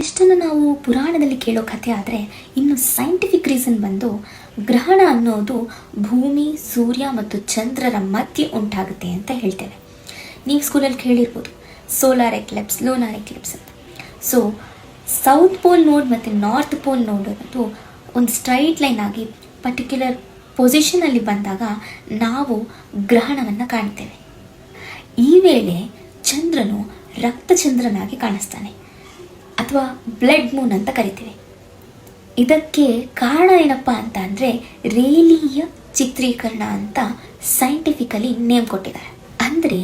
ಇಷ್ಟನ್ನು ನಾವು ಪುರಾಣದಲ್ಲಿ ಕೇಳೋ ಕಥೆ ಆದರೆ, ಇನ್ನು ಸೈಂಟಿಫಿಕ್ ರೀಸನ್ ಬಂದು ಗ್ರಹಣ ಅನ್ನೋದು ಭೂಮಿ, ಸೂರ್ಯ ಮತ್ತು ಚಂದ್ರರ ಮಧ್ಯೆ ಉಂಟಾಗುತ್ತೆ ಅಂತ ಹೇಳ್ತೇವೆ. ನೀವು ಸ್ಕೂಲಲ್ಲಿ ಕೇಳಿರ್ಬೋದು ಸೋಲಾರ್ ಎಕ್ಲಿಪ್ಸ್, ಲೂನಾರ್ ಎಕ್ಲಿಪ್ಸ್ ಅಂತ. ಸೊ ಸೌತ್ ಪೋಲ್ ನೋಡ್ ಮತ್ತು ನಾರ್ತ್ ಪೋಲ್ ನೋಡ್ ಅನ್ನೋದು ಒಂದು ಸ್ಟ್ರೈಟ್ ಲೈನ್ ಆಗಿ ಪರ್ಟಿಕ್ಯುಲರ್ ಪೊಸಿಷನಲ್ಲಿ ಬಂದಾಗ ನಾವು ಗ್ರಹಣವನ್ನು ಕಾಣ್ತೇವೆ. ಈ ವೇಳೆ ಚಂದ್ರನು ರಕ್ತಚಂದ್ರನಾಗಿ ಕಾಣಿಸ್ತಾನೆ ಅಥವಾ ಬ್ಲಡ್ ಮೂನ್ ಅಂತ ಕರಿತೀವಿ. ಇದಕ್ಕೆ ಕಾರಣ ಏನಪ್ಪ ಅಂತ ಅಂದರೆ ರೇಲೀಯ ಚಿತ್ರೀಕರಣ ಅಂತ ಸೈಂಟಿಫಿಕಲಿ ನೇಮ್ ಕೊಟ್ಟಿದ್ದಾರೆ. ಅಂದರೆ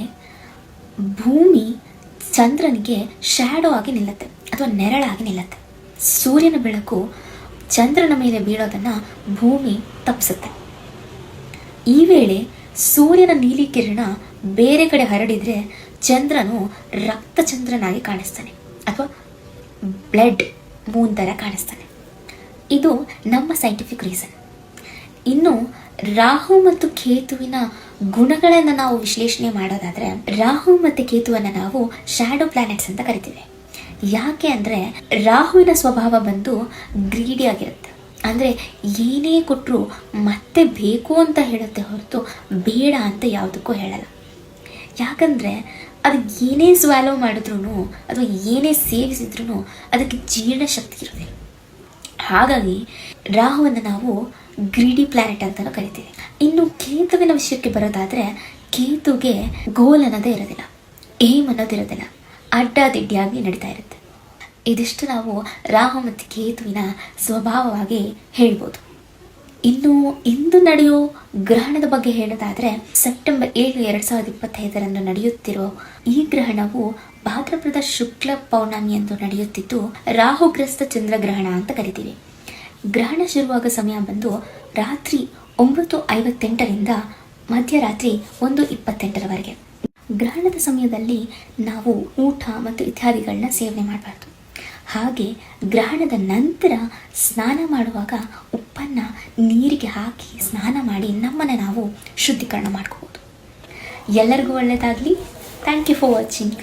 ಭೂಮಿ ಚಂದ್ರನಿಗೆ ಶ್ಯಾಡೋ ಆಗಿ ನಿಲ್ಲುತ್ತೆ ಅಥವಾ ನೆರಳಾಗಿ ನಿಲ್ಲುತ್ತೆ. ಸೂರ್ಯನ ಬೆಳಕು ಚಂದ್ರನ ಮೇಲೆ ಬೀಳೋದನ್ನು ಭೂಮಿ ತಪ್ಪಿಸುತ್ತೆ. ಈ ವೇಳೆ ಸೂರ್ಯನ ನೀಲಿ ಕಿರಣ ಬೇರೆ ಕಡೆ ಹರಡಿದರೆ ಚಂದ್ರನು ರಕ್ತಚಂದ್ರನಾಗಿ ಕಾಣಿಸ್ತಾನೆ ಅಥವಾ ಬ್ಲಡ್ ಮೂನ್ ಥರ ಕಾಣಿಸ್ತಾನೆ. ಇದು ನಮ್ಮ ಸೈಂಟಿಫಿಕ್ ರೀಸನ್. ಇನ್ನು ರಾಹು ಮತ್ತು ಕೇತುವಿನ ಗುಣಗಳನ್ನು ನಾವು ವಿಶ್ಲೇಷಣೆ ಮಾಡೋದಾದರೆ, ರಾಹು ಮತ್ತು ಕೇತುವನ್ನು ನಾವು ಶ್ಯಾಡೋ ಪ್ಲಾನೆಟ್ಸ್ ಅಂತ ಕರಿತೀವಿ. ಯಾಕೆ ಅಂದರೆ ರಾಹುವಿನ ಸ್ವಭಾವ ಬಂದು ಗ್ರೀಡಿ ಆಗಿರುತ್ತೆ. ಅಂದರೆ ಏನೇ ಕೊಟ್ಟರು ಮತ್ತೆ ಬೇಕು ಅಂತ ಹೇಳುತ್ತೆ ಹೊರತು ಬೇಡ ಅಂತ ಯಾವುದಕ್ಕೂ ಹೇಳಲ್ಲ. ಯಾಕಂದರೆ ಅದು ಏನೇ ಸ್ವ್ಯಾಲೋ ಮಾಡಿದ್ರೂ ಅಥವಾ ಏನೇ ಸೇವಿಸಿದ್ರೂ ಅದಕ್ಕೆ ಜೀರ್ಣಶಕ್ತಿ ಇರೋದಿಲ್ಲ. ಹಾಗಾಗಿ ರಾಹುವನ್ನು ನಾವು ಗ್ರೀಡಿ ಪ್ಲಾನೆಟ್ ಅಂತಲೂ ಕರಿತೀವಿ. ಇನ್ನು ಕೇತುವಿನ ವಿಷಯಕ್ಕೆ ಬರೋದಾದರೆ, ಕೇತುಗೆ ಗೋಲ್ ಅನ್ನೋದೇ ಇರೋದಿಲ್ಲ, ಏಮ್ ಅನ್ನೋದಿರೋದಿಲ್ಲ, ಅಡ್ಡಾದಿಡ್ಡಿಯಾಗಿ ನಡೀತಾ ಇರುತ್ತೆ. ಇದಿಷ್ಟು ನಾವು ರಾಹು ಮತ್ತು ಕೇತುವಿನ ಸ್ವಭಾವವಾಗಿ ಹೇಳ್ಬೋದು. ಇನ್ನು ಇಂದು ನಡೆಯೋ ಗ್ರಹಣದ ಬಗ್ಗೆ ಹೇಳೋದಾದರೆ, ಸೆಪ್ಟೆಂಬರ್ 7, 2025 ನಡೆಯುತ್ತಿರೋ ಈ ಗ್ರಹಣವು ಭಾದ್ರಪದ ಶುಕ್ಲ ಪೌರ್ಣಮಿ ಎಂದು ನಡೆಯುತ್ತಿದ್ದು ರಾಹುಗ್ರಸ್ತ ಚಂದ್ರಗ್ರಹಣ ಅಂತ ಕರಿತೀವಿ. ಗ್ರಹಣ ಶುರುವಾಗ ಸಮಯ ಬಂದು ರಾತ್ರಿ 9:58ರಿಂದ ಮಧ್ಯರಾತ್ರಿ 1:28ರವರೆಗೆ. ಗ್ರಹಣದ ಸಮಯದಲ್ಲಿ ನಾವು ಊಟ ಮತ್ತು ಇತ್ಯಾದಿಗಳನ್ನ ಸೇವನೆ ಮಾಡಬಾರ್ದು. ಹಾಗೆ ಗ್ರಹಣದ ನಂತರ ಸ್ನಾನ ಮಾಡುವಾಗ ಉಪ್ಪನ್ನು ನೀರಿಗೆ ಹಾಕಿ ಸ್ನಾನ ಮಾಡಿ ನಮ್ಮನ್ನು ನಾವು ಶುದ್ಧೀಕರಣ ಮಾಡ್ಕೋಬೋದು. ಎಲ್ಲರಿಗೂ ಒಳ್ಳೆಯದಾಗಲಿ. Thank you for watching.